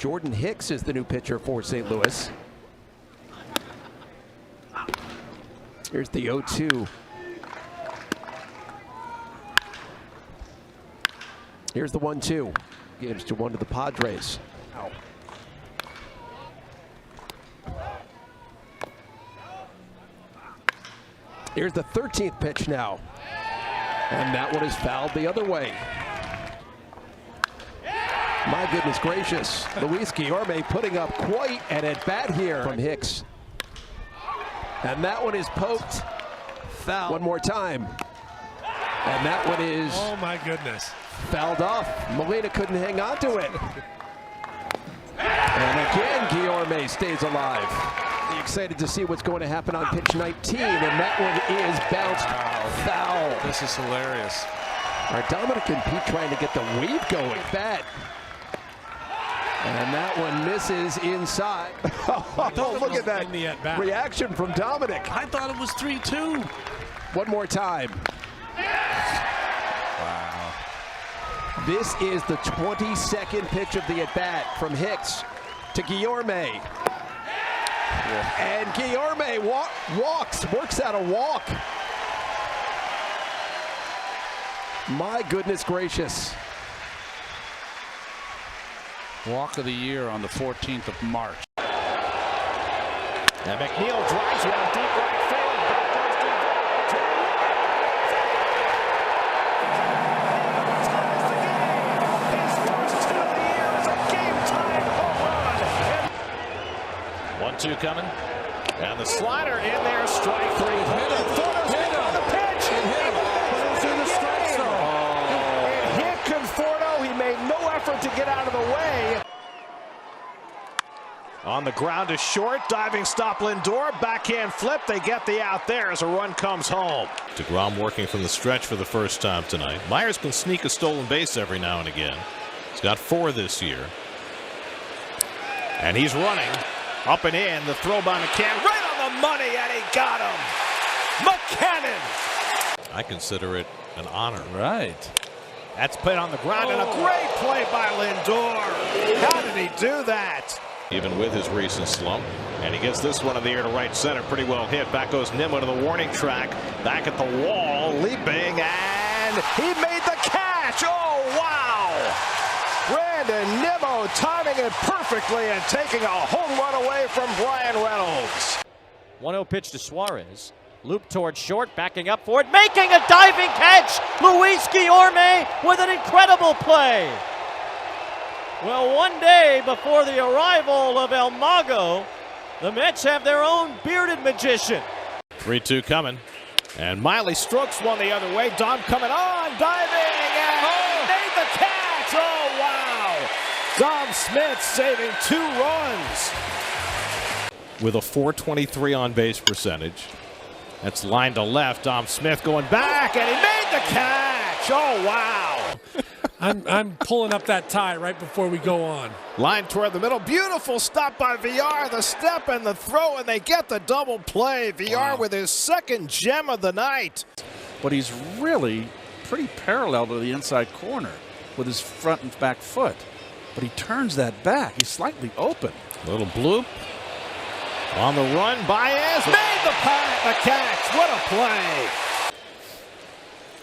Jordan Hicks is the new pitcher for St. Louis. Here's the 0-2. Here's the 1-2. Games to 1 to the Padres. Ow. Here's the 13th pitch now. And that one is fouled the other way. My goodness gracious. Luis Guillorme putting up quite an at-bat here from Hicks. And that one is poked. Foul. One more time. And that one is... Oh my goodness. Fouled off. Molina couldn't hang on to it. And again, Guillorme stays alive. Excited to see what's going to happen on pitch 19, and that one is bounced foul. This is hilarious. Are Dominic and Pete trying to get the wave going? Bat. And that one misses inside. Oh, look at that reaction from Dominic. I thought it was 3-2. One more time. Wow. This is the 22nd pitch of the at-bat from Hicks to Guillorme. And Guillorme works out a walk. My goodness gracious. Walk of the year on the 14th of March. And McNeil drives one deep right field. His first 2 of the year is a game-tying home run. 1-2 coming. And the slider in there, strike 3. Conforto's hit on the pitch. And through the strike zone. It hit Conforto. He made no effort to get out of the way. On the ground to short, diving stop Lindor, backhand flip, they get the out there as a run comes home. DeGrom working from the stretch for the first time tonight. Myers can sneak a stolen base every now and again. He's got 4 this year. And he's running, up and in, the throw by McCann, right on the money, and he got him! McCannon! I consider it an honor. Right. That's put on the ground, and a great play by Lindor! How did he do that? Even with his recent slump. And he gets this one in the air to right center, pretty well hit. Back goes Nimmo to the warning track, back at the wall, leaping, and he made the catch! Oh, wow! Brandon Nimmo timing it perfectly and taking a home run away from Brian Reynolds. 1-0 pitch to Suarez. Loop towards short, backing up for it, making a diving catch! Luis Guillorme with an incredible play! Well, one day before the arrival of El Mago, the Mets have their own bearded magician. 3-2 coming. And Miley strokes one the other way. Dom coming on, diving, and made the catch! Oh, wow! Dom Smith saving 2 runs. With a .423 on-base percentage. That's line to left. Dom Smith going back, and he made the catch! Oh, wow! I'm pulling up that tie right before we go on. Line toward the middle. Beautiful stop by Villar. The step and the throw, and they get the double play. Villar with his 2nd gem of the night. But he's really pretty parallel to the inside corner with his front and back foot. But he turns that back. He's slightly open. Little bloop. On the run, Baez made the catch. What a play.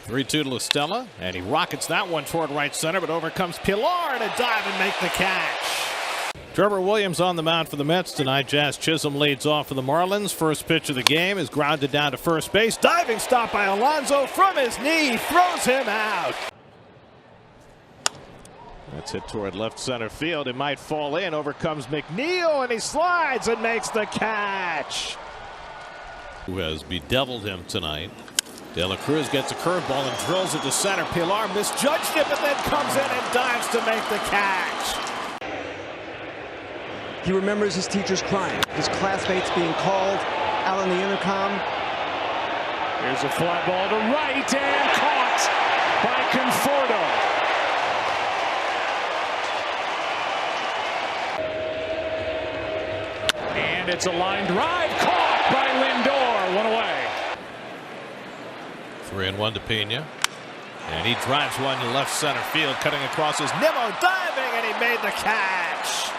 3-2 to La Stella, and he rockets that one toward right center, but overcomes Pilar to dive and make the catch. Trevor Williams on the mound for the Mets tonight. Jazz Chisholm leads off for the Marlins. First pitch of the game is grounded down to first base. Diving stop by Alonso from his knee, throws him out. That's hit toward left center field. It might fall in. Overcomes McNeil, and he slides and makes the catch. Who has bedeviled him tonight. De La Cruz gets a curveball and drills it to center. Pilar misjudged it, but then comes in and dives to make the catch. He remembers his teachers crying, his classmates being called out on the intercom. Here's a fly ball to right and caught by Conforto. And it's a line drive caught by Lindor. 1 away. 3-1 to Pena. And he drives one to left center field, cutting across his Nimmo, diving, and he made the catch.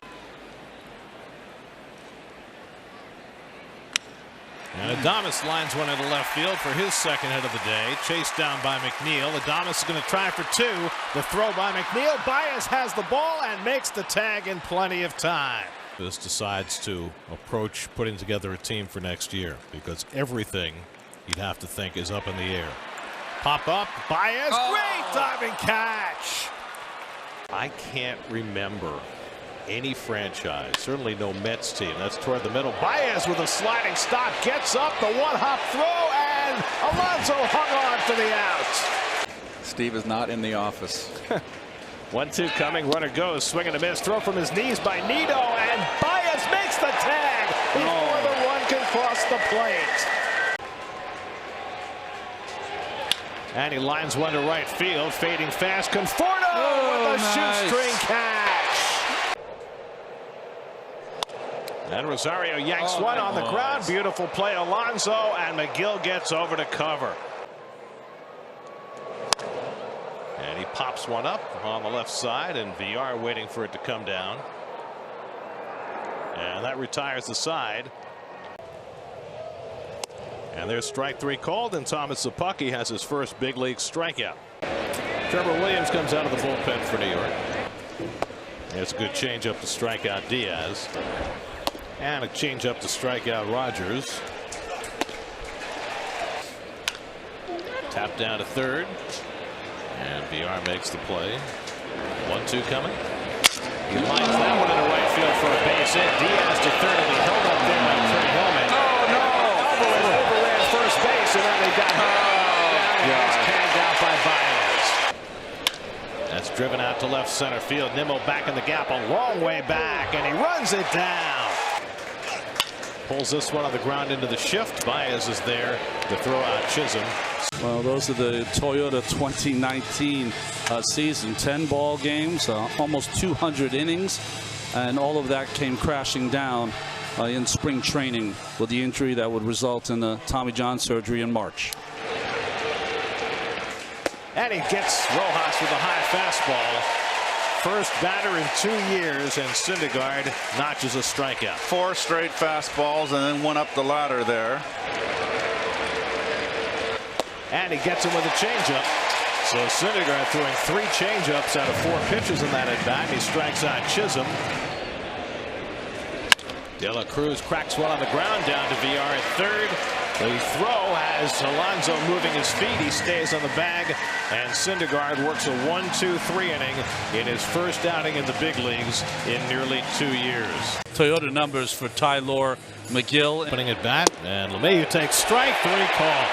And Adames lines one into left field for his second hit of the day. Chased down by McNeil. Adames is going to try for two. The throw by McNeil. Baez has the ball and makes the tag in plenty of time. This decides to approach putting together a team for next year because everything you'd have to think is up in the air. Pop up. Baez. Great diving catch. I can't remember any franchise, certainly no Mets team. That's toward the middle. Baez with a sliding stop, gets up the one-hop throw, and Alonso hung on to the out. Steve is not in the office. 1-2 coming, runner goes, swing and a miss, throw from his knees by Nido, and Baez makes the tag before the run can cross the plate. And he lines one to right field, fading fast. Conforto with a shoestring catch. And Rosario yanks one on the ground. Beautiful play, Alonso, and McGill gets over to cover. And he pops one up on the left side, and Villar waiting for it to come down. And that retires the side. And there's strike three called, and Thomas Szapucki has his first big league strikeout. Trevor Williams comes out of the bullpen for New York. There's a good changeup to strike out Diaz. And a changeup to strike out Rogers. Tap down to third. And Villar makes the play. 1-2 coming. He lines that one into right field for a base hit. Diaz to third, and he held up there by Trey Hillman. Oh, no! Alvarez overran first base, and then they got He's tagged out by Baez. That's driven out to left center field. Nimmo back in the gap, a long way back, and he runs it down. Pulls this one on the ground into the shift. Baez is there to throw out Chisholm. Well, those are the Toyota 2019 season. 10 ball games, almost 200 innings, and all of that came crashing down in spring training with the injury that would result in the Tommy John surgery in March. And he gets Rojas with a high fastball. First batter in 2 years, and Syndergaard notches a strikeout. 4 straight fastballs and then one up the ladder there. And he gets him with a changeup. So Syndergaard throwing 3 changeups out of 4 pitches in that at bat. He strikes out Chisholm. De La Cruz cracks one on the ground down to Villar at third. The throw has Alonso moving his feet. He stays on the bag, and Syndergaard works a 1-2-3 inning in his first outing in the big leagues in nearly 2 years. Toyota numbers for Tylor Megill. Putting at bat, and LeMahieu takes strike 3 call.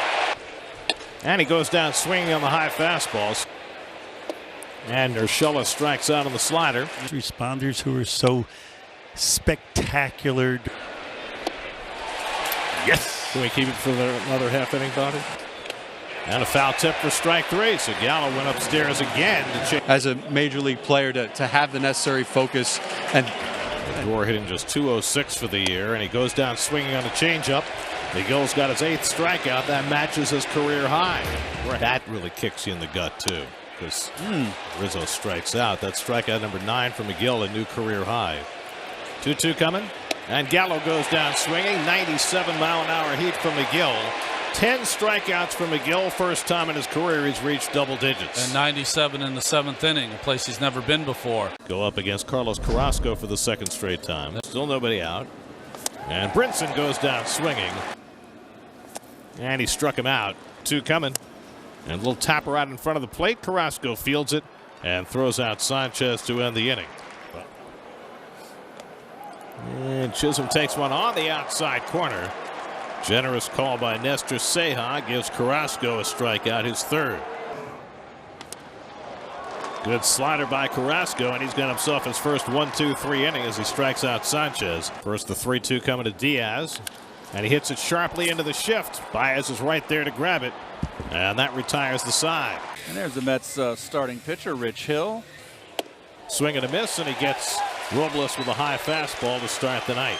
And he goes down swinging on the high fastballs. And Urshela strikes out on the slider. Responders who are so spectacular. Yes. Can we keep it for another half inning, Bobby? And a foul tip for strike 3. So Gallo went upstairs again to change. As a major league player to have the necessary focus. And Gore hitting just 206 for the year, and he goes down swinging on a changeup. McGill's got his 8th strikeout. That matches his career high. That really kicks you in the gut, too, because Rizzo strikes out. That's strikeout number 9 for McGill, a new career high. 2-2 coming. And Gallo goes down swinging. 97-mile-an-hour heat from McGill. 10 strikeouts for McGill. First time in his career he's reached double digits. And 97 in the 7th inning, a place he's never been before. Go up against Carlos Carrasco for the 2nd straight time. Still nobody out. And Brinson goes down swinging. And he struck him out. 2 coming. And a little tapper out in front of the plate. Carrasco fields it and throws out Sanchez to end the inning. And Chisholm takes one on the outside corner. Generous call by Nestor Ceja gives Carrasco a strikeout, his 3rd. Good slider by Carrasco, and he's got himself his first 1-2-3 inning as he strikes out Sanchez. First the 3-2 coming to Diaz, and he hits it sharply into the shift. Baez is right there to grab it, and that retires the side. And there's the Mets starting pitcher, Rich Hill. Swing and a miss, and he gets Robles with a high fastball to start the night.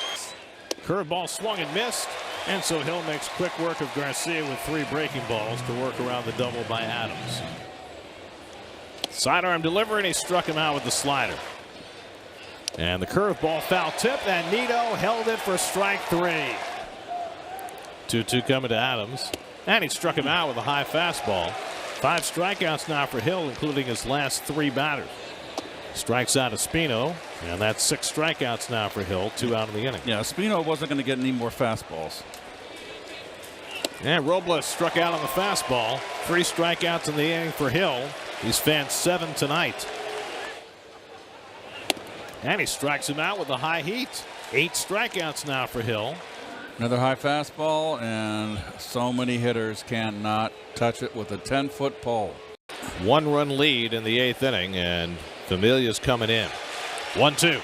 Curveball swung and missed, and so Hill makes quick work of Garcia with 3 breaking balls to work around the double by Adams. Sidearm delivery, and he struck him out with the slider. And the curveball foul tip, and Nido held it for strike 3. 2-2 coming to Adams. And he struck him out with a high fastball. 5 strikeouts now for Hill, including his last 3 batters. Strikes out Espino, and that's 6 strikeouts now for Hill, 2 out of the inning. Yeah, Espino wasn't going to get any more fastballs. And Robles struck out on the fastball. 3 strikeouts in the inning for Hill. He's fanned 7 tonight. And he strikes him out with a high heat. 8 strikeouts now for Hill. Another high fastball, and so many hitters cannot touch it with a 10-foot pole. 1-run lead in the 8th inning, and Familia's coming in. 1-2.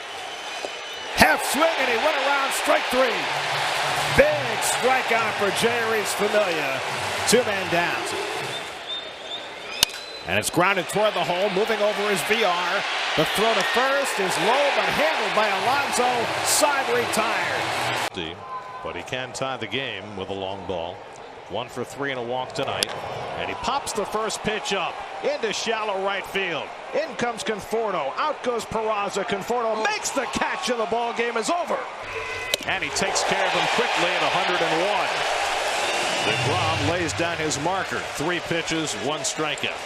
Half swing, and he went around, strike 3. Big strikeout for Jeurys Familia. 2 men down. And it's grounded toward the hole, moving over his VR. The throw to first is low, but handled by Alonso. Side retired. But he can tie the game with a long ball. 1 for 3 and a walk tonight. And he pops the first pitch up into shallow right field. In comes Conforto. Out goes Peraza. Conforto makes the catch, and the ball game is over. And he takes care of him quickly at 101. DeGrom lays down his marker. 3 pitches, 1 strikeout.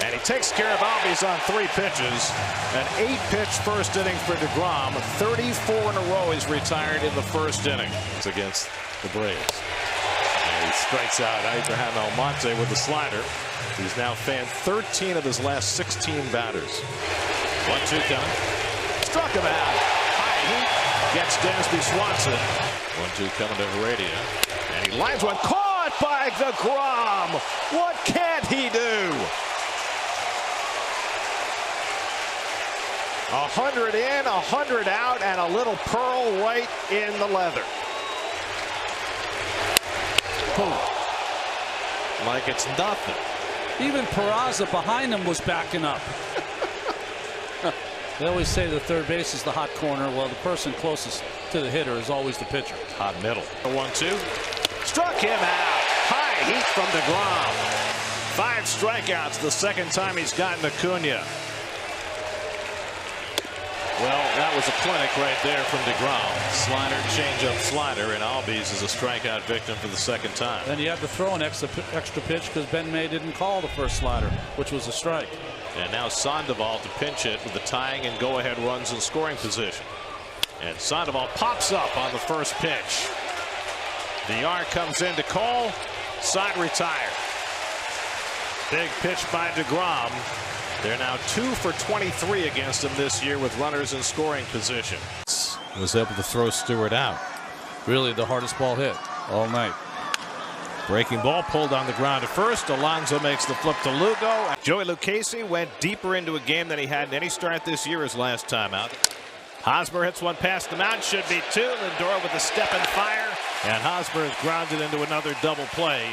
And he takes care of Albies on 3 pitches. An 8-pitch first inning for DeGrom. 34 in a row he's retired in the first inning. It's against the Braves. And he strikes out Abraham Almonte with the slider. He's now fanned 13 of his last 16 batters. 1-2 coming. Struck him out. High heat gets Dansby Swanson. 1-2 coming to Heredia. And he lines one. Caught by DeGrom. What can't he do? 100 in, 100 out, and a little pearl right in the leather. Boom. Like it's nothing. Even Peraza behind him was backing up. They always say the third base is the hot corner. Well, the person closest to the hitter is always the pitcher. Hot middle. 1-2. Struck him out. High heat from DeGrom. 5 strikeouts the second time he's gotten Acuna. Well, that was a clinic right there from DeGrom. Slider, changeup, slider, and Albies is a strikeout victim for the second time. Then you had to throw an extra pitch because Ben May didn't call the first slider, which was a strike. And now Sandoval to pinch it with the tying and go-ahead runs in scoring position. And Sandoval pops up on the first pitch. VR comes in to call. Side retired. Big pitch by DeGrom. They're now 2 for 23 against him this year with runners in scoring position. Was able to throw Stewart out. Really the hardest ball hit all night. Breaking ball pulled on the ground at first. Alonso makes the flip to Lugo. Joey Lucchesi went deeper into a game than he had in any start this year his last time out. Hosmer hits one past the mound. Should be 2. Lindor with a step and fire. And Hosmer is grounded into another double play.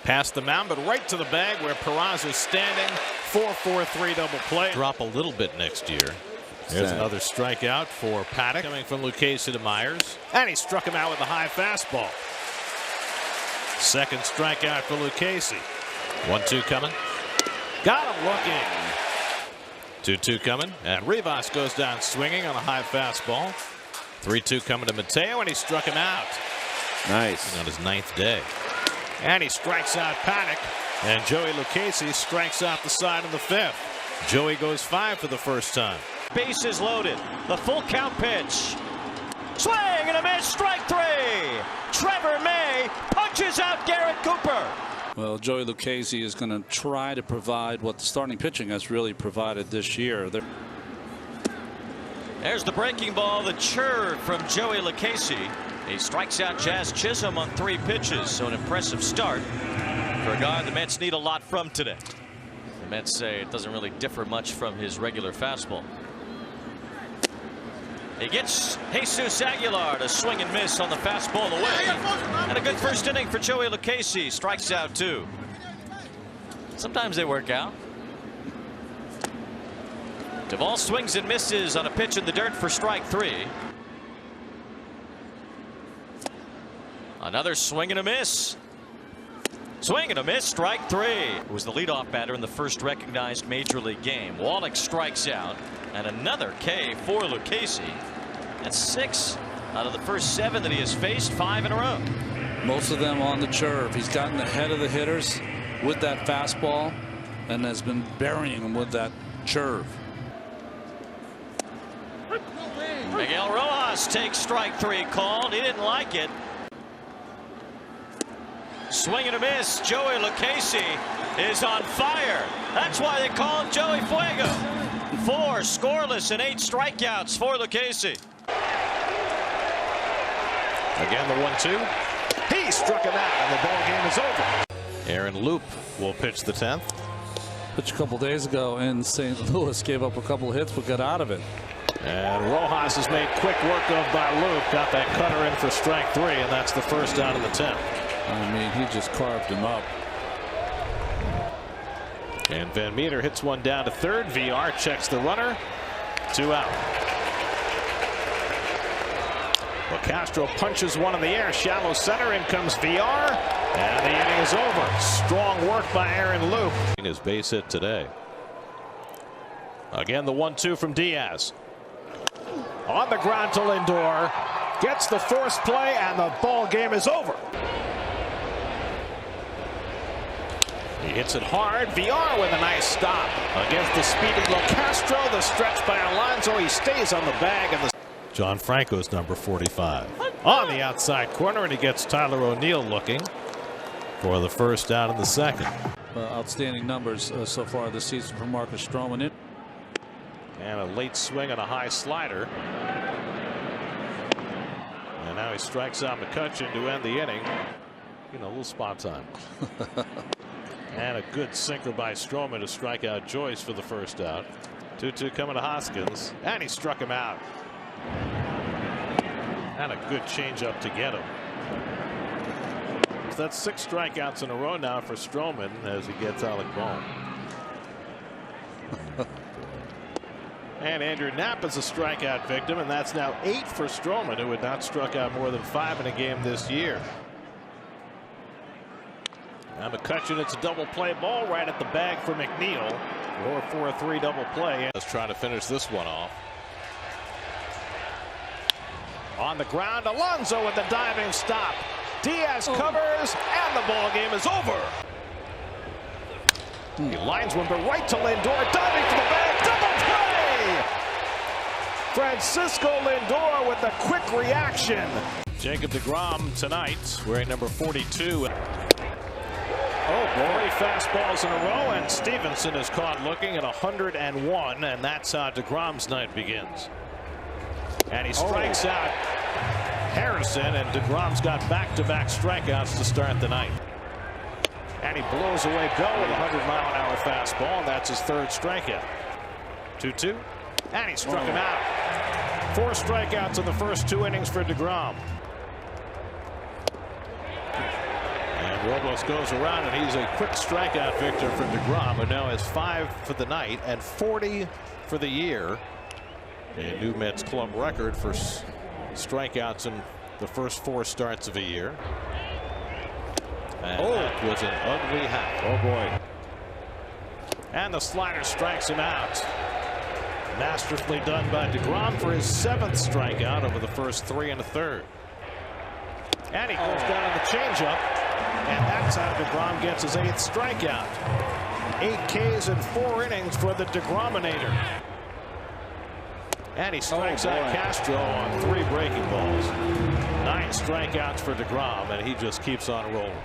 Past the mound, but right to the bag where Peraza is standing. 4-4-3 double play. Drop a little bit next year. There's another strikeout for Paddock. Coming from Lucchesi to Myers. And he struck him out with a high fastball. Second strikeout for Lucchesi. 1-2 coming. Got him looking. 2-2 coming. And Rivas goes down swinging on a high fastball. 3-2 coming to Mateo, and he struck him out. Nice. On his 9th day. And he strikes out Paddock. And Joey Lucchesi strikes out the side in the 5th. Joey goes 5 for the first time. Bases loaded. The full count pitch. Swing and a miss. Strike 3. Trevor May punches out Garrett Cooper. Well, Joey Lucchesi is going to try to provide what the starting pitching has really provided this year. There's the breaking ball, the churn from Joey Lucchesi. He strikes out Jazz Chisholm on 3 pitches, so an impressive start for a guy the Mets need a lot from today. The Mets say it doesn't really differ much from his regular fastball. He gets Jesus Aguilar to swing and miss on the fastball away. And a good first inning for Joey Lucchesi. Strikes out 2. Sometimes they work out. Duvall swings and misses on a pitch in the dirt for strike 3. Another swing and a miss. Swing and a miss, strike 3. It was the leadoff batter in the first recognized major league game. Wallach strikes out, and another K for Lucchesi. That's 6 Out of the first 7 that he has faced, 5 in a row. Most of them on the curve. He's gotten ahead of the hitters with that fastball and has been burying them with that curve. Miguel Rojas takes strike 3 called. He didn't like it. Swing and a miss. Joey Lucchesi is on fire. That's why they call him Joey Fuego. 4 scoreless and 8 strikeouts for Lucchesi. Again, the 1-2. He struck him out, and the ball game is over. Aaron Loup will pitch the 10th. Pitched a couple days ago in St. Louis, gave up a couple of hits, but got out of it. And Rojas is made quick work of by Loup. Got that cutter in for strike 3, and that's the first out of the 10th. I mean, he just carved him up. And Van Meter hits one down to third. VR checks the runner. 2 out. Well, Castro punches one in the air. Shallow center. In comes VR. And the inning is over. Strong work by Aaron Loup. His base hit today. Again, the 1-2 from Diaz. On the ground to Lindor. Gets the forced play, and the ball game is over. He hits it hard. VR with a nice stop against the speedy Castro. The stretch by Alonso. He stays on the bag. And John Franco's number 45 on the outside corner, and he gets Tyler O'Neill looking for the first out in the second. Outstanding numbers so far this season for Marcus Stroman. And a late swing on a high slider. And now he strikes out McCutchen to end the inning. You know, a little spot time. And a good sinker by Stroman to strike out Joyce for the first out. 2-2 coming to Hoskins, and he struck him out. And a good changeup to get him. So that's 6 strikeouts in a row now for Stroman as he gets Alec Bohm. And Andrew Knapp is a strikeout victim, and that's now 8 for Stroman, who had not struck out more than 5 in a game this year. Now McCutchen, it's a double play ball right at the bag for McNeil. Or for a 3 double play. Let's try to finish this one off. On the ground, Alonso with the diving stop. Diaz covers, and the ball game is over. He lines one, but right to Lindor, diving for the bag, double play! Francisco Lindor with the quick reaction. Jacob deGrom tonight, wearing number 42. Oh boy, 3 fastballs in a row, and Stevenson is caught looking at 101, and that's how deGrom's night begins. And he strikes out Harrison, and deGrom's got back-to-back strikeouts to start the night. And he blows away Bell with a 100-mile-an-hour fastball, and that's his 3rd strikeout. 2-2, and he struck him out. 4 strikeouts in the first 2 innings for deGrom. And Robles goes around, and he's a quick strikeout victor for deGrom, who now has 5 for the night and 40 for the year. A new Mets club record for strikeouts in the first 4 starts of a year. And that was an ugly hack. Oh boy. And the slider strikes him out. Masterfully done by deGrom for his 7th strikeout over the first 3 1/3. And he goes down on the changeup. And that's how deGrom gets his 8th strikeout. 8 Ks in 4 innings for the deGrominator. And he strikes out Castro on 3 breaking balls. 9 strikeouts for deGrom, and he just keeps on rolling.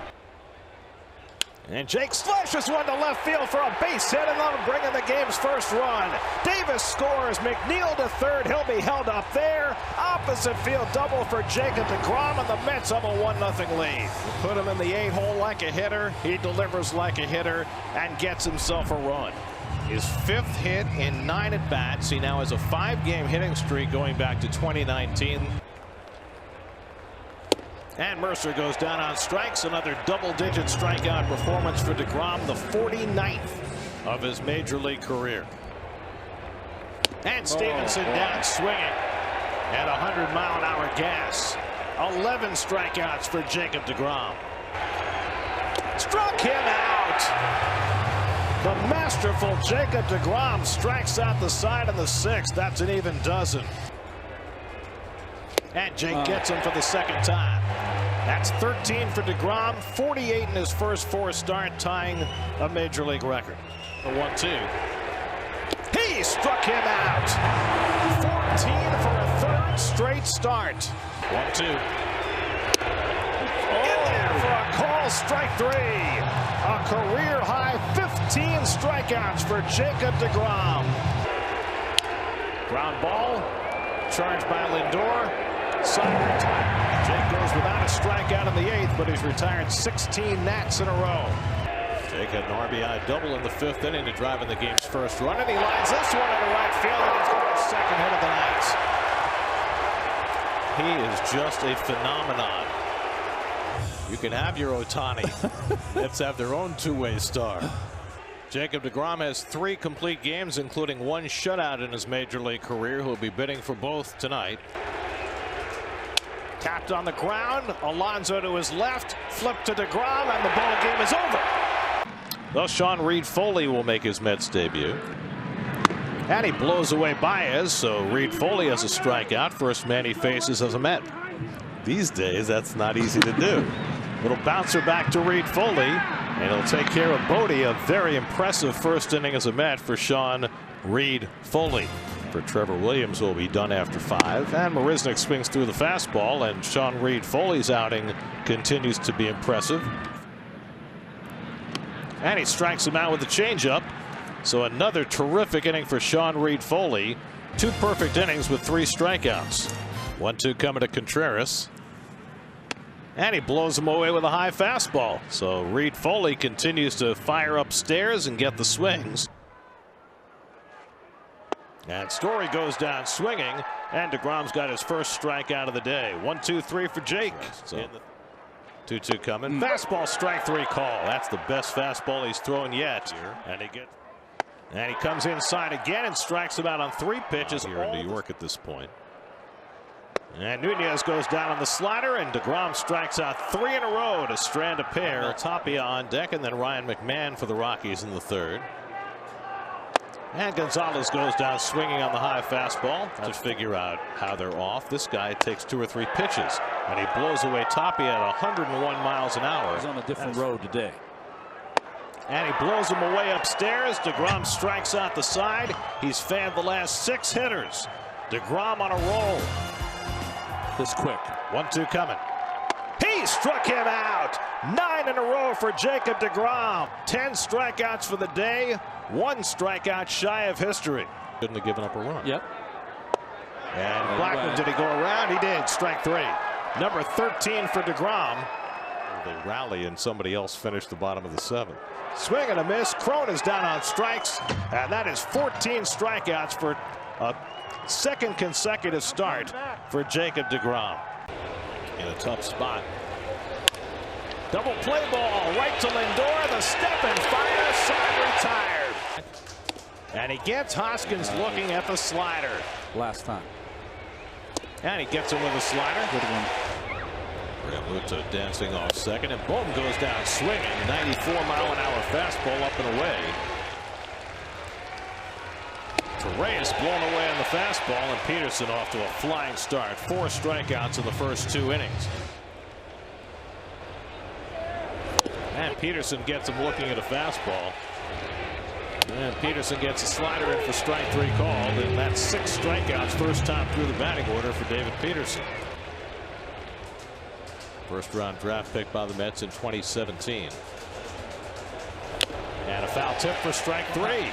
And Jake slashes one to left field for a base hit, and that'll bring in the game's first run. Davis scores. McNeil to third. He'll be held up there. Opposite field double for Jacob deGrom, and the Mets have a 1-0 lead. Put him in the 8-hole like a hitter. He delivers like a hitter and gets himself a run. His 5th hit in 9 at-bats. He now has a 5-game hitting streak going back to 2019. And Mercer goes down on strikes. Another double-digit strikeout performance for deGrom, the 49th of his major league career. And Stevenson down swinging at 100-mile-an-hour gas. 11 strikeouts for Jacob deGrom. Struck him out. The masterful Jacob deGrom strikes out the side of the 6th. That's an even dozen. And Jake gets him for the second time. That's 13 for DeGrom, 48 in his first 4 starts, tying a major league record. The 1-2. He struck him out. 14 for a third straight start. 1-2. In there for a call, strike 3. A career high 15 strikeouts for Jacob DeGrom. Ground ball, charged by Lindor. Side retired. Jake goes without a strikeout in the 8th, but he's retired 16 Nats in a row. Jake had an RBI double in the 5th inning to drive in the game's first run, and he lines this one into right field, and he's got his second hit of the night. He is just a phenomenon. You can have your Ohtani. Let's have their own two-way star. Jacob DeGrom has 3 complete games, including 1 shutout in his major league career. He'll be bidding for both tonight. Tapped on the ground. Alonso to his left. Flip to DeGrom, and the ball game is over. Thus, Sean Reed-Foley will make his Mets debut. And he blows away Baez, so Reed-Foley has a strikeout. First man he faces as a Met. These days, that's not easy to do. Little bouncer back to Reed-Foley, and he'll take care of Bodie. A very impressive first inning as a Met for Sean Reed-Foley. For Trevor Williams will be done after 5, and Marisnick swings through the fastball, and Sean Reed-Foley's outing continues to be impressive. And he strikes him out with the changeup. So another terrific inning for Sean Reed-Foley. 2 perfect innings with 3 strikeouts. 1-2 coming to Contreras. And he blows him away with a high fastball. So Reed-Foley continues to fire upstairs and get the swings. And Story goes down swinging, and DeGrom's got his first strikeout of the day. 1-2-3 for Jake. So 2-2 coming. Fastball, strike 3 call. That's the best fastball he's thrown yet. And he comes inside again and strikes him out on 3 pitches here in New York at this point. And Nunez goes down on the slider, and DeGrom strikes out 3 in a row to strand a pair. Tapia on deck, and then Ryan McMahon for the Rockies in the 3rd. And Gonzalez goes down swinging on the high fastball to figure out how they're off. This guy takes 2 or 3 pitches, and he blows away Tapia at 101 miles an hour. He's on a different road today. And he blows him away upstairs. DeGrom strikes out the side. He's fanned the last 6 hitters. DeGrom on a roll. This quick. 1-2 coming. He struck him out. 9 in a row for Jacob DeGrom. 10 strikeouts for the day. 1 strikeout shy of history. Couldn't have given up a run. Yep. And Blackman, did he go around? He did. Strike 3. Number 13 for DeGrom. They rally, and somebody else finished the bottom of the 7th. Swing and a miss. Cron is down on strikes, and that is 14 strikeouts for a 2nd consecutive start for Jacob DeGrom. In a tough spot. Double play ball right to Lindor. The step and fire. Side retired. And he gets Hoskins looking at the slider. Last time. And he gets him with a slider. Good one. Realmuto dancing off second, and boom, goes down swinging. 94-mile-an-hour fastball up and away. Torreyes blown away on the fastball, and Peterson off to a flying start. 4 strikeouts in the first 2 innings. And Peterson gets him looking at a fastball. And Peterson gets a slider in for strike 3 called, and that's 6 strikeouts first time through the batting order for David Peterson. First round draft pick by the Mets in 2017. And a foul tip for strike 3.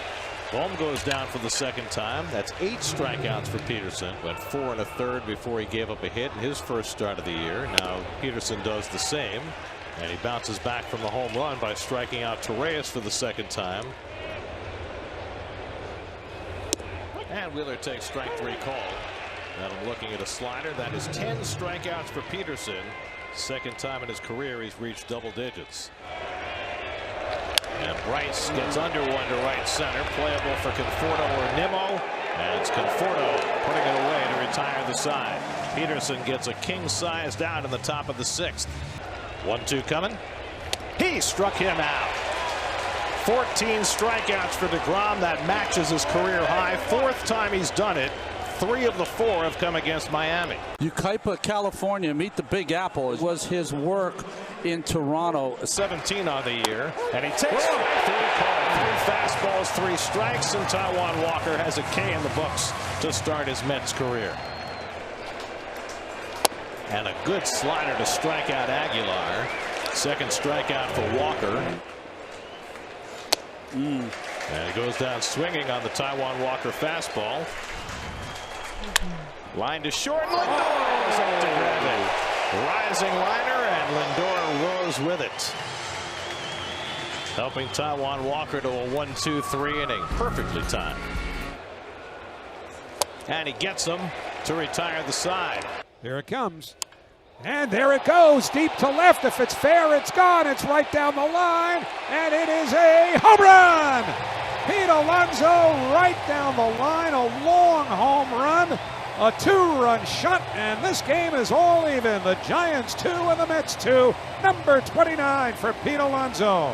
Bohm goes down for the 2nd time. That's 8 strikeouts for Peterson. Went 4 1/3 before he gave up a hit in his first start of the year. Now Peterson does the same, and he bounces back from the home run by striking out Torreyes for the 2nd time. And Wheeler takes strike 3 call. Now looking at a slider. That is 10 strikeouts for Peterson. 2nd time in his career he's reached double digits. And Bryce gets under one to right center. Playable for Conforto or Nimmo. And it's Conforto putting it away to retire the side. Peterson gets a king size down in the top of the 6th. 1-2 coming. He struck him out. 14 strikeouts for DeGrom. That matches his career high. 4th time he's done it. 3 of the 4 have come against Miami. Yucaipa, California, meet the Big Apple. It was his work in Toronto. 17 on the year, and he takes 3 calls, 3 fastballs, 3 strikes, and Taijuan Walker has a K in the books to start his Mets career. And a good slider to strike out Aguilar. Second strikeout for Walker. And he goes down swinging on the Taijuan Walker fastball. Line to short. Lindor is up to grab it. Rising liner, and Lindor rose with it. Helping Taijuan Walker to a 1-2-3 inning. Perfectly timed. And he gets him to retire the side. Here it comes. And there it goes, deep to left. If it's fair, it's gone. It's right down the line, and it is a home run. Pete Alonso right down the line, a long home run, a 2-run shot, and this game is all even. The Giants 2 and the Mets 2. Number 29 for Pete Alonso.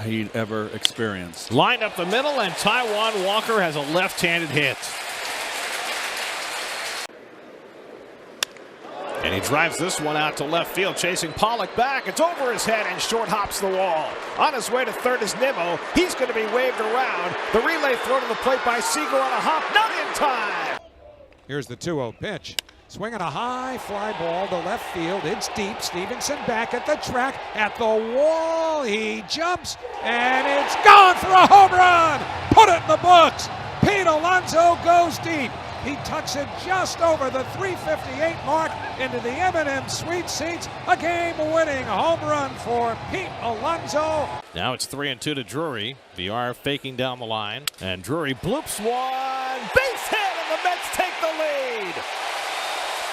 He'd ever experienced. Lined up the middle, and Taijuan Walker has a left-handed hit. And he drives this one out to left field, chasing Pollock back. It's over his head and short hops the wall. On his way to third is Nimmo. He's going to be waved around. The relay throw to the plate by Seager on a hop. Not in time. Here's the 2-0 pitch. Swinging a high fly ball to left field. It's deep. Stevenson back at the track. At the wall. He jumps. And it's gone for a home run. Put it in the books. Pete Alonso goes deep. He tucks it just over the 358 mark into the M&M Sweet Seats. A game-winning home run for Pete Alonso. Now it's 3-2 to Drury. VR faking down the line. And Drury bloops one. Base hit, and the Mets take the lead.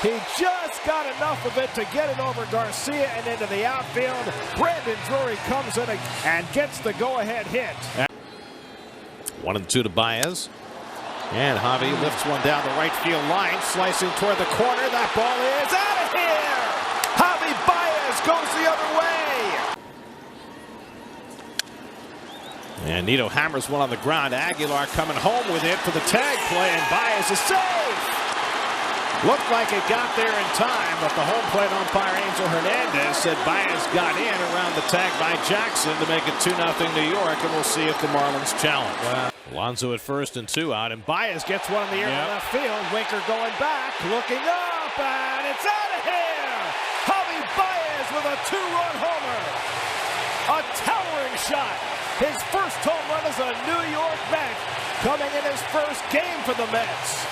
He just got enough of it to get it over Garcia and into the outfield. Brandon Drury comes in and gets the go-ahead hit. 1-2 to Baez. And Javi lifts one down the right field line, slicing toward the corner. That ball is out of here. Javi Baez goes the other way. And Nito hammers one on the ground. Aguilar coming home with it for the tag play, and Baez is safe. Looked like it got there in time, but the home plate umpire Angel Hernandez said Baez got in around the tag by Jackson to make it 2-0 New York, and we'll see if the Marlins challenge. Alonso at first and 2 out, and Baez gets one in the air to left field. Winker going back, looking up, and it's out of here! Javi Baez with a 2-run homer. A towering shot. His first home run as a New York Met, coming in his first game for the Mets.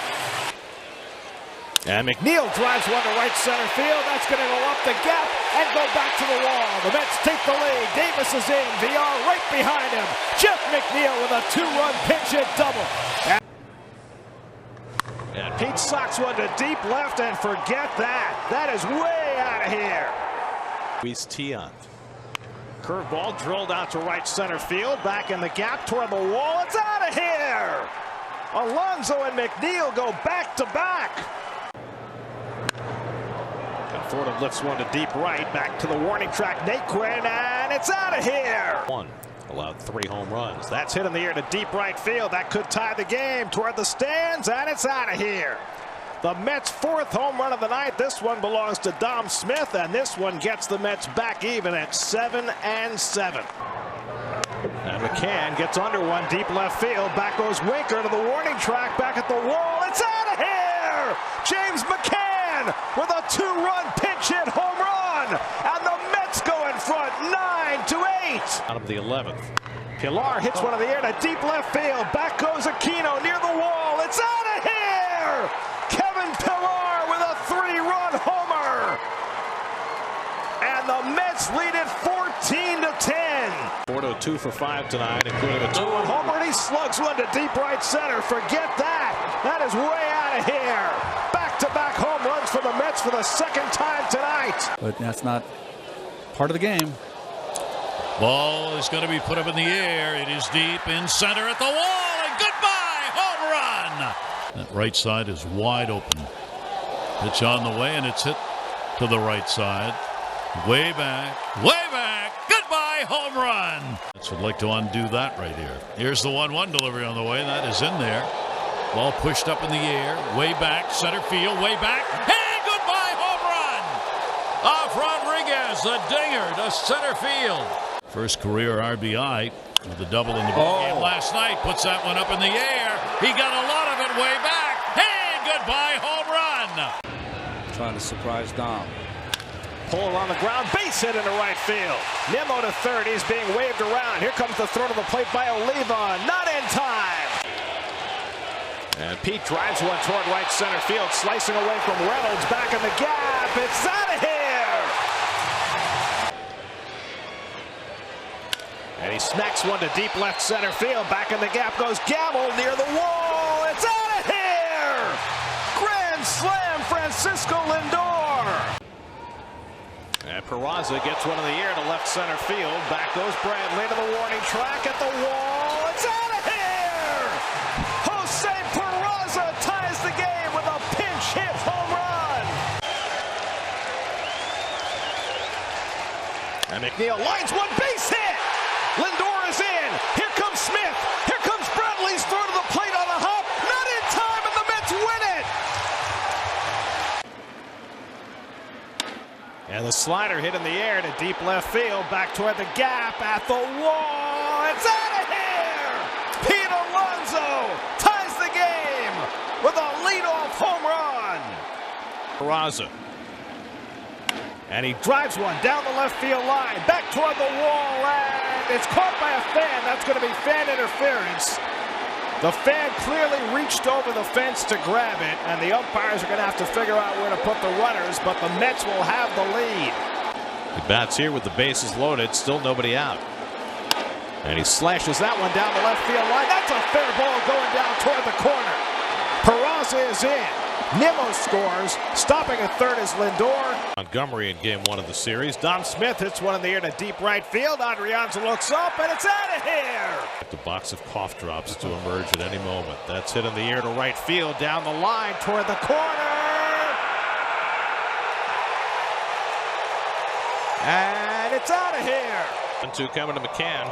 And McNeil drives one to right center field. That's going to go up the gap and go back to the wall. The Mets take the lead. Davis is in. VR right behind him. Jeff McNeil with a 2-run pinch hit double. And Pete socks one to deep left, and forget that. That is way out of here. Luis Tiant. Curveball drilled out to right center field. Back in the gap toward the wall. It's out of here. Alonso and McNeil go back to back. Fordham lifts one to deep right, back to the warning track, Naquin, and it's out of here! One, allowed 3 home runs. That's hit in the air to deep right field. That could tie the game toward the stands, and it's out of here. The Mets' 4th home run of the night. This one belongs to Dom Smith, and this one gets the Mets back even at 7-7. And McCann gets under one, deep left field. Back goes Winker to the warning track, back at the wall. It's out of here! James McCann with a 2-run pinch hit home run, and the Mets go in front 9-8. Out of the 11th, Pilar hits one in the air to deep left field. Back goes Aquino near the wall. It's out of here. Kevin Pilar with a 3-run homer, and the Mets lead it 14-10. Porto 2 for 5 tonight, including a 2-run homer, and he slugs one to deep right center. Forget that. That is way out of here. Back-to-back home runs for the Mets for the 2nd time tonight. But that's not part of the game. Ball is going to be put up in the air. It is deep in center at the wall, and goodbye, home run. That right side is wide open. Pitch on the way, and it's hit to the right side. Way back, goodbye, home run. Mets would like to undo that right here. Here's the 1-1 delivery on the way. That is in there. Ball pushed up in the air, way back, center field, way back, and goodbye, home run! Off Rodriguez, a dinger to center field. First career RBI with a double in the ball game last night. Puts that one up in the air. He got a lot of it way back, and goodbye, home run! Trying to surprise Dom. Puller on the ground, base hit into right field. Nimmo to third, he's being waved around. Here comes the throw to the plate by Oliva, not in time. And Pete drives one toward right center field, slicing away from Reynolds, back in the gap. It's out of here! And he smacks one to deep left center field. Back in the gap goes Gamble near the wall. It's out of here! Grand slam, Francisco Lindor! And Peraza gets one in the air to left center field. Back goes Bradley to the warning track at the wall. It's out of here! Jose Peraza ties the game with a pinch hit home run. And McNeil lines one, base hit. Lindor is in. Here comes Smith. Here comes Bradley's throw to the plate on the hop. Not in time, and the Mets win it. And the slider hit in the air to deep left field, back toward the gap at the wall. It's out of here! Pete Alonso ties the game with a leadoff home run. Peraza. And he drives one down the left field line, back toward the wall, and it's caught by a fan. That's going to be fan interference. The fan clearly reached over the fence to grab it, and the umpires are going to have to figure out where to put the runners, but the Mets will have the lead. He bats here with the bases loaded, still nobody out. And he slashes that one down the left field line. That's a fair ball going down toward the corner. Peraza is in. Nimmo scores. Stopping at third is Lindor. Montgomery in game one of the series. Dom Smith hits one in the air to deep right field. Adrianza looks up, and it's out of here. The box of cough drops to emerge at any moment. That's hit in the air to right field, down the line toward the corner. And it's out of here. 1-2 coming to McCann.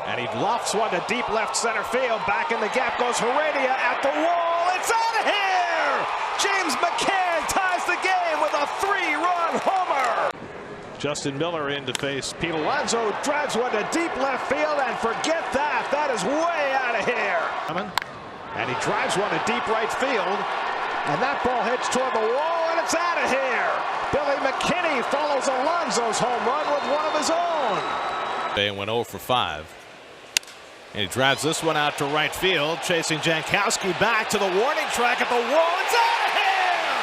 And he lofts one to deep left center field. Back in the gap goes Heredia at the wall. It's out of here! James McCann ties the game with a 3-run homer. Justin Miller in to face Pete Alonso. Drives one to deep left field, and forget that. That is way out of here. And he drives one to deep right field. And that ball hits toward the wall, and it's out of here. Billy McKinney follows Alonso's home run with one of his own. And went 0 for 5. And he drives this one out to right field, chasing Jankowski back to the warning track at the wall. It's out of here!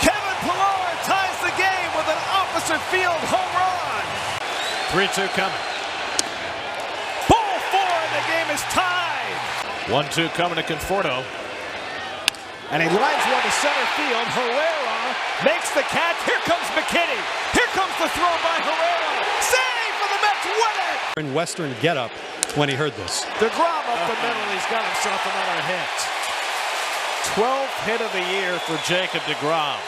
Kevin Pillar ties the game with an opposite field home run. 3-2 coming. Ball 4, and the game is tied. 1-2 coming to Conforto. And he lines one to center field. Herrera makes the catch. Here comes McKinney. Here comes the throw by Herrera. Save for the Mets, win it! In Western getup when he heard this. DeGrom up the middle. He's got himself another hit. 12th hit of the year for Jacob DeGrom.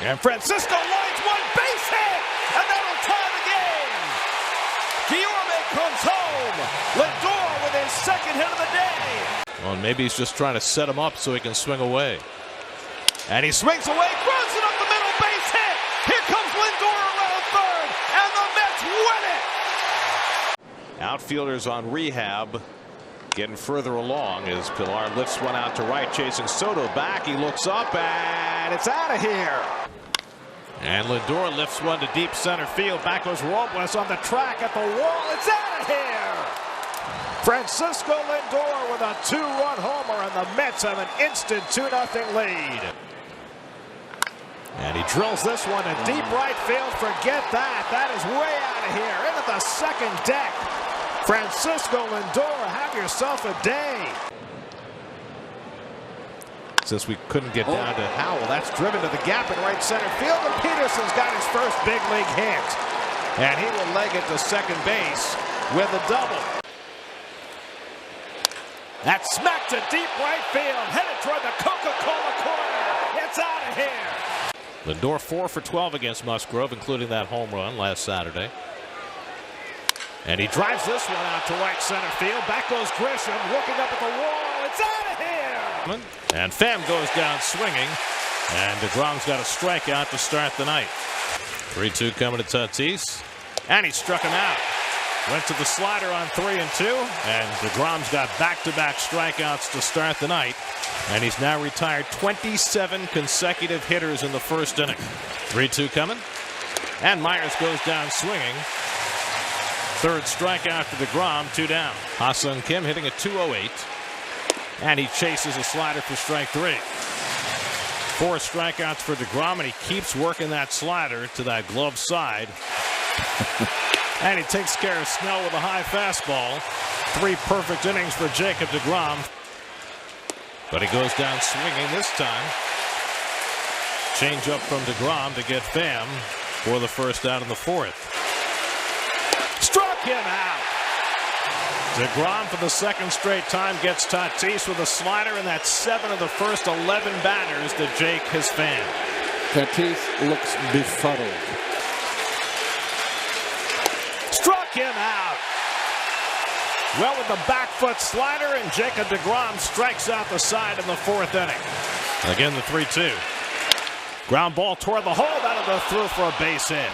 And Francisco lines one, base hit, and that'll tie the game. Guillorme comes home. Lindor with his second hit of the day. Well, maybe he's just trying to set him up so he can swing away. And he swings away, throws it up the middle, base hit. Here comes Lindor around third, and the Mets win it. Outfielders on rehab, getting further along as Pillar lifts one out to right, chasing Soto back. He looks up, and it's out of here. And Lindor lifts one to deep center field. Back goes Robles on the track at the wall. It's out of here. Francisco Lindor with a 2-run homer, and the Mets have an instant 2-0 lead. And he drills this one to deep right field. Forget that. That is way out of here. Into the second deck. Francisco Lindor, have yourself a day. Since we couldn't get down to Howell, that's driven to the gap in right center field, and Peterson's got his first big league hit. And he will leg it to second base with a double. That's smacked to deep right field, headed toward the Coca-Cola corner. It's out of here. Lindor 4 for 12 against Musgrove, including that home run last Saturday. And he drives this one out to right center field. Back goes Grisham, looking up at the wall. It's out of here! And Pham goes down swinging. And DeGrom's got a strikeout to start the night. 3-2 coming to Tatis. And he struck him out. Went to the slider on 3-2. And DeGrom's got back-to-back strikeouts to start the night. And he's now retired 27 consecutive hitters in the first inning. 3-2 coming. And Myers goes down swinging. Third strikeout for DeGrom, 2 down. Ha-Seong Kim hitting a .208. And he chases a slider for strike 3. 4 strikeouts for DeGrom, and he keeps working that slider to that glove side. And he takes care of Snell with a high fastball. 3 perfect innings for Jacob DeGrom. But he goes down swinging this time. Change up from DeGrom to get Pham for the first out in the 4th. Struck him out. DeGrom for the second straight time gets Tatis with a slider, and that's 7 of the first 11 batters that Jake has fanned. Tatis looks befuddled. Struck him out. Well, with the back foot slider, and Jacob DeGrom strikes out the side in the 4th inning. Again, the 3-2. Ground ball toward the hole. That'll go through for a base hit.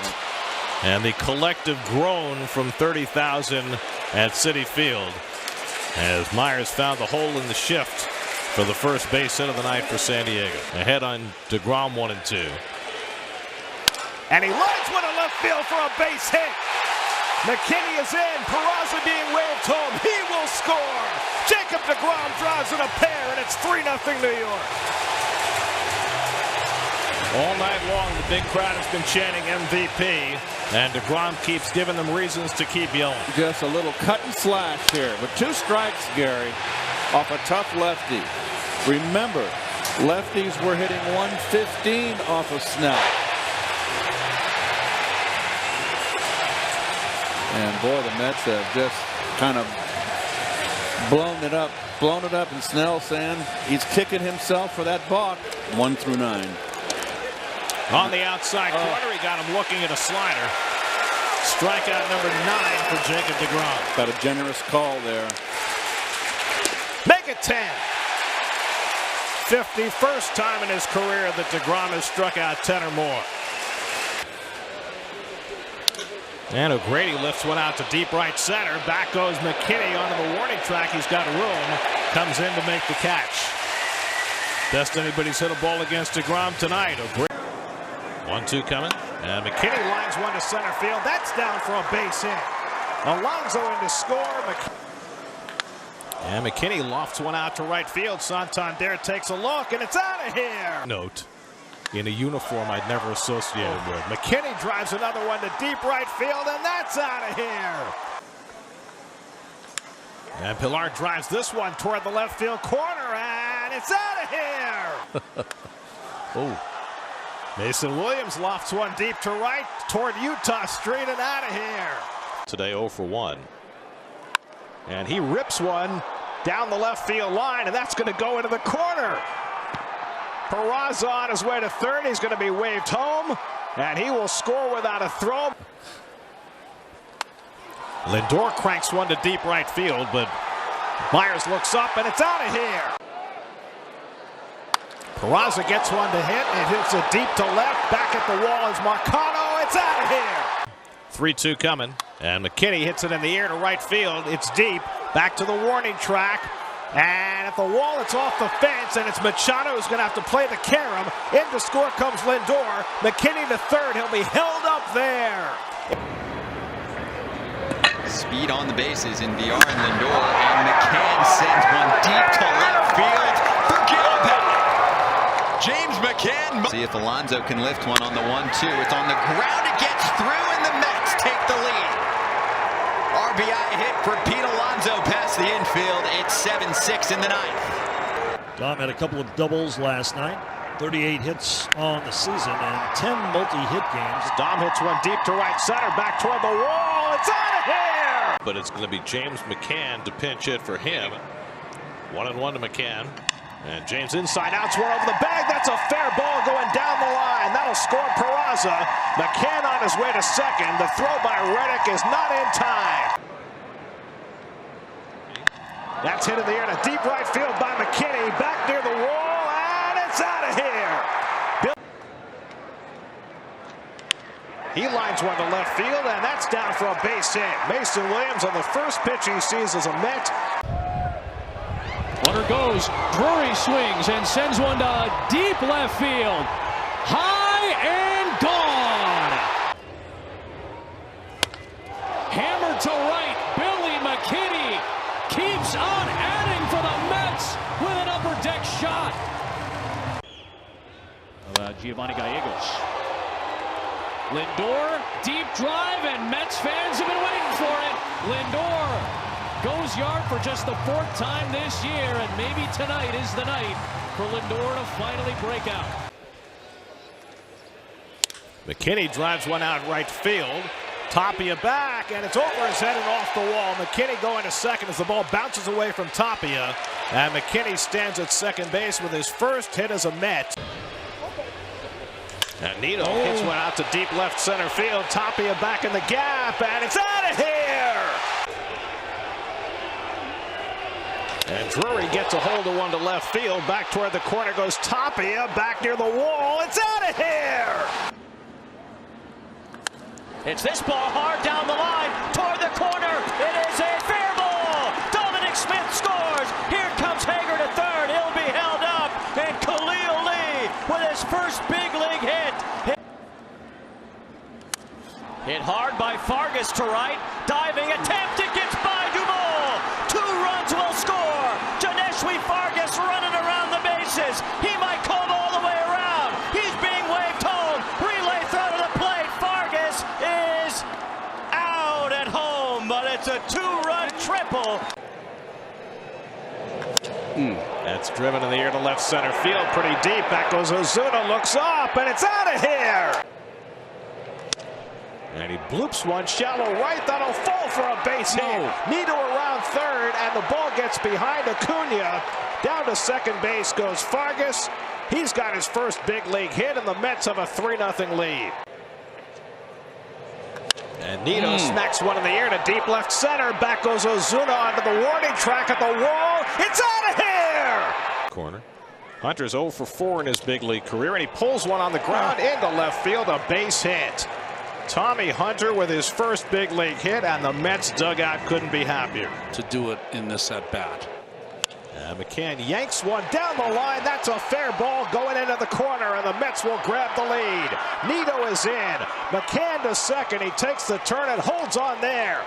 And the collective groan from 30,000 at Citi Field as Myers found the hole in the shift for the first base hit of the night for San Diego. Ahead on DeGrom 1-2. And he lines one to left field for a base hit. McKinney is in. Peraza being waved home. He will score. Jacob DeGrom drives in a pair, and it's 3-0 New York. All night long, the big crowd has been chanting MVP, and DeGrom keeps giving them reasons to keep yelling. Just a little cut and slash here, but 2 strikes, Gary, off a tough lefty. Remember, lefties were hitting 115 off of Snell. And boy, the Mets have just kind of blown it up, and Snell saying he's kicking himself for that balk. 1 through 9. On the outside corner, he got him looking at a slider. Strikeout number 9 for Jacob DeGrom. Got a generous call there. Make it 10. 51st time in his career that DeGrom has struck out 10 or more. And O'Grady lifts one out to deep right center. Back goes McKinney onto the warning track. He's got room. Comes in to make the catch. Best anybody's hit a ball against DeGrom tonight. O'Grady. 1-2 coming. And McKinney lines one to center field. That's down for a base hit. Alonso in to score. And McKinney lofts one out to right field. Santander takes a look, and it's out of here. Note, in a uniform I'd never associated with. McKinney drives another one to deep right field, and that's out of here. And Pilar drives this one toward the left field corner, and it's out of here. Oh. Mason Williams lofts one deep to right toward Utah Street and out of here. Today 0 for 1. And he rips one down the left field line, and that's going to go into the corner. Peraza on his way to third. He's going to be waved home, and he will score without a throw. Lindor cranks one to deep right field, but Myers looks up, and it's out of here. Peraza gets one to hit, and hits it deep to left. Back at the wall is Marcano. It's out of here. 3-2 coming, and McKinney hits it in the air to right field. It's deep. Back to the warning track. And at the wall, it's off the fence, and it's Machado who's going to have to play the carom. In to score comes Lindor. McKinney to third. He'll be held up there. Speed on the bases in VR and Lindor, and McCann sends one deep to left field. Forget about it. James McCann. See if Alonso can lift one on the 1-2. It's on the ground. It gets through, and the Mets take the lead. RBI hit for Pete Alonso past the infield. It's 7-6 in the ninth. Dom had a couple of doubles last night. 38 hits on the season and 10 multi-hit games. Dom hits one deep to right center. Back toward the wall. It's out of here. But it's going to be James McCann to pinch hit for him. 1-1 to McCann. And James inside out, one over the bag. That's a fair ball going down the line. That'll score Peraza. McCann on his way to second. The throw by Reddick is not in time. That's hit in the air to deep right field by McKinney. Back near the wall, and it's out of here. He lines one to left field, and that's down for a base hit. Mason Williams on the first pitch he sees as a Met. Runner goes, Drury swings and sends one to deep left field. High and gone. Hammered to right, Billy McKinney keeps on adding for the Mets with an upper deck shot. Giovanni Gallegos. Lindor, deep drive, and Mets fans have been waiting for it. Lindor goes yard for just the 4th time this year, and maybe tonight is the night for Lindor to finally break out. McKinney drives one out right field. Tapia back, and it's over his head and off the wall. McKinney going to second as the ball bounces away from Tapia. And McKinney stands at second base with his first hit as a Met. And Nito hits one out to deep left center field. Tapia back in the gap, and it's out of here! And Drury gets a hold of one to left field. Back toward the corner goes Tapia. Back near the wall. It's out of here! It's this ball hard down the line toward the corner. It is a fair ball. Dominic Smith scores. Here comes Hager to third. He'll be held up. And Khalil Lee with his first big league hit. Hit hard by Fargas to right. Diving attempt. It gets by Duvall. 2 runs will score. Janeshwi Fargas running around the bases. He might come all the way around. He's being waved home. Relay throw to the plate. Fargas is out at home, but it's a 2-run triple. That's driven in the air to left center field. Pretty deep. Back goes Ozuna. Looks up, and it's out of here. And he bloops one shallow right. That'll fall for a base hit. Nito around third, and the ball gets behind Acuna. Down to second base goes Fargas. He's got his first big league hit, and the Mets have a 3-0 lead. And Nito smacks one in the air to deep left center. Back goes Ozuna onto the warning track at the wall. It's out of here! Corner. Hunter's 0 for 4 in his big league career, and he pulls one on the ground into left field, a base hit. Tommy Hunter with his first big league hit, and the Mets dugout couldn't be happier. To do it in this at-bat. And McCann yanks one down the line. That's a fair ball going into the corner, and the Mets will grab the lead. Nito is in. McCann to second. He takes the turn and holds on there.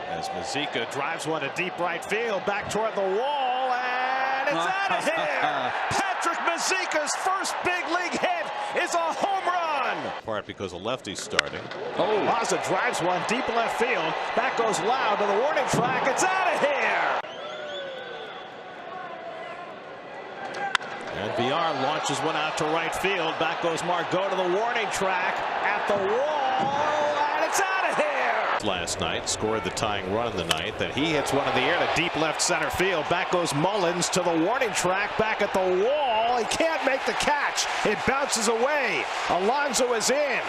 As Mazika drives one to deep right field, back toward the wall, and it's out of here. Patrick Mazika's first big league hit is a home run. Part because a lefty's starting. Mazza drives one deep left field. Back goes Loud to the warning track. It's out of here. And Villar launches one out to right field. Back goes Margot to the warning track at the wall, and it's out of here. Last night scored the tying run in the ninth, and he hits one in the air to deep left center field. Back goes Mullins to the warning track. Back at the wall. He can't make the catch. It bounces away. Alonso is in.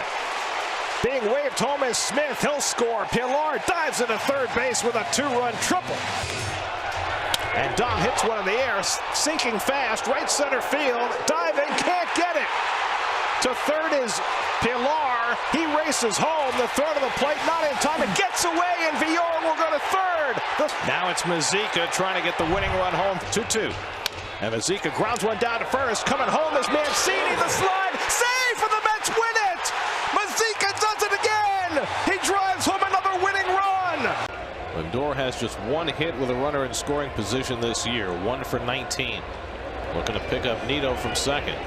Being waved home is Smith. He'll score. Pilar dives into third base with a 2-run triple. And Dom hits one in the air, sinking fast, right center field. Diving, can't get it. To third is Pilar. He races home. The throw to the plate, not in time. It gets away, and Villar will go to third. Now it's Mazika trying to get the winning run home. 2-2. And Mazika grounds one down to first. Coming home is Mancini. The slide. Save for the Mets. Win it. Mazika does it again. He drives home another winning run. Lindor has just one hit with a runner in scoring position this year. 1 for 19. Looking to pick up Nito from second.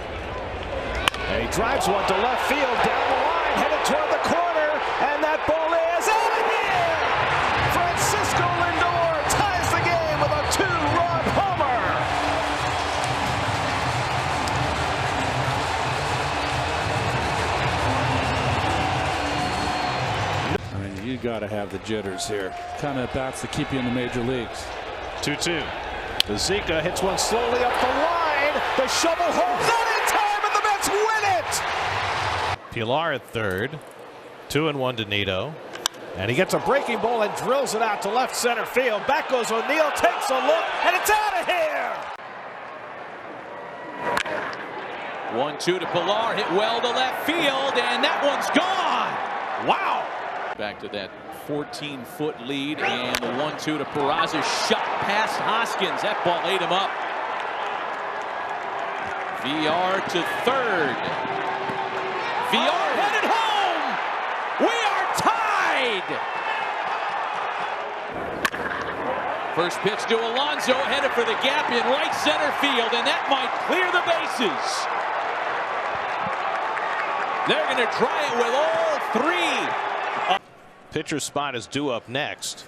And he drives one to left field, down the line, headed toward the corner, and that ball is out of here! Francisco Lindor ties the game with a 2-run homer! I mean, you got to have the jitters here. Kind of bats to keep you in the major leagues. 2-2. Zika hits one slowly up the line. The shovel hole, not in time, and the Mets win it! Pilar at third. 2-1 to Nido. And he gets a breaking ball and drills it out to left center field. Back goes O'Neill, takes a look, and it's out of here! 1-2 to Pilar, hit well to left field, and that one's gone! Wow! Back to that 14-foot lead, and the 1-2 to Peraza, shot past Hoskins. That ball ate him up. VR to third. VR headed home! We are tied! First pitch to Alonso, headed for the gap in right center field, and that might clear the bases. They're going to try it with all three. Pitcher's spot is due up next.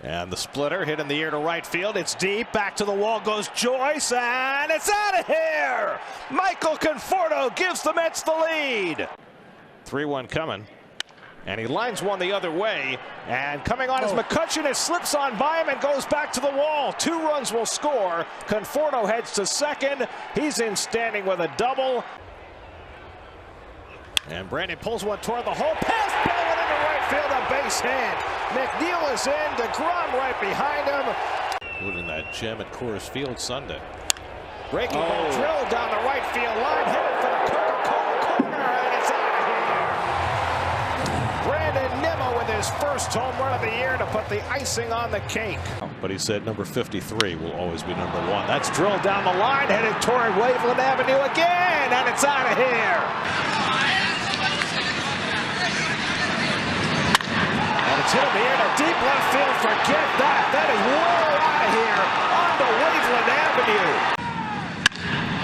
And the splitter hit in the air to right field. It's deep. Back to the wall goes Joyce, and it's out of here! Michael Conforto gives the Mets the lead. 3-1 coming. And he lines one the other way. And coming on is McCutchen. It slips on by him and goes back to the wall. 2 runs will score. Conforto heads to second. He's in standing with a double. And Brandon pulls one toward the hole. Pass ball into right field. A base hit. McNeil is in. DeGrom right behind him. Including that gem at Coors Field Sunday. Breaking ball drilled down the right field line. Headed for the Coca-Cola corner. And it's out of here. Brandon Nimmo with his first home run of the year to put the icing on the cake. But he said number 53 will always be number 1. That's drilled down the line. Headed toward Waveland Avenue again. And it's out of here. It's hit in the air to deep left field. Forget that. That is way out of here onto Waveland Avenue.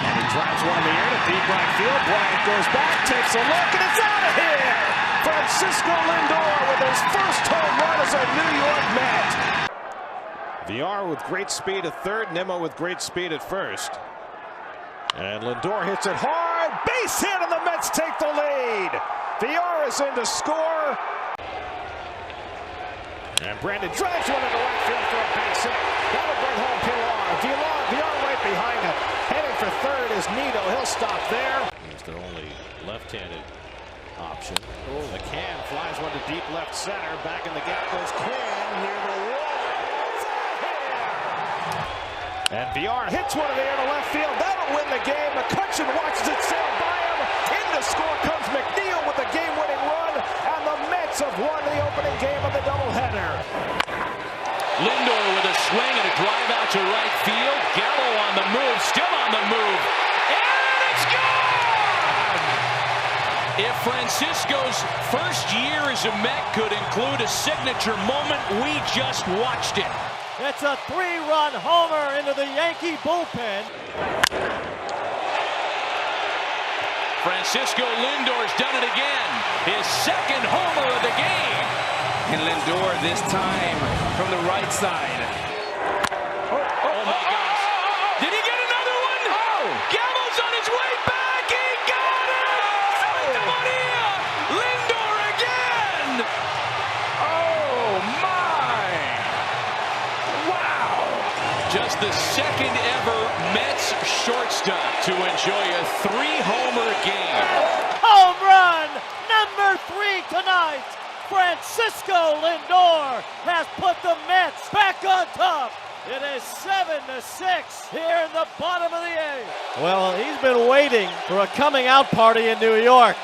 And he drives one in the air to deep right field. Bryant goes back, takes a look, and it's out of here. Francisco Lindor with his first home run as a New York Met. VR with great speed at third. Nimmo with great speed at first. And Lindor hits it hard. Base hit, and the Mets take the lead. VR is in to score. And Brandon drives one into right field for a base hit. That'll bring home Pilar. VR right behind him. Heading for third is Nido. He'll stop there. He's their only left-handed option. McCann flies one to deep left center. Back in the gap goes Quinn near the wall. And VR hits one in the air to left field. That'll win the game. McCutchen watches it sail by him. In to score comes McNeil with the game-winning run. And the Mets have won the opening game of the doubleheader. Lindor with a swing and a drive out to right field. Gallo on the move, still on the move. And it's gone! If Francisco's first year as a Met could include a signature moment, we just watched it. It's a 3-run homer into the Yankee bullpen. Francisco Lindor's done it again. His second homer of the game. And Lindor this time from the right side. Oh my gosh. Did he get another one? Gallo's on his way back. He got it! Santa Maria! Lindor again! Oh my! Wow! Just the second ever Mets shortstop to enjoy a 3-homer game. Home run! Number 3 tonight! Francisco Lindor has put the Mets back on top. It is 7-6 here in the bottom of the 8th. Well, he's been waiting for a coming out party in New York,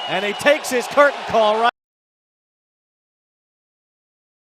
and he takes his curtain call right.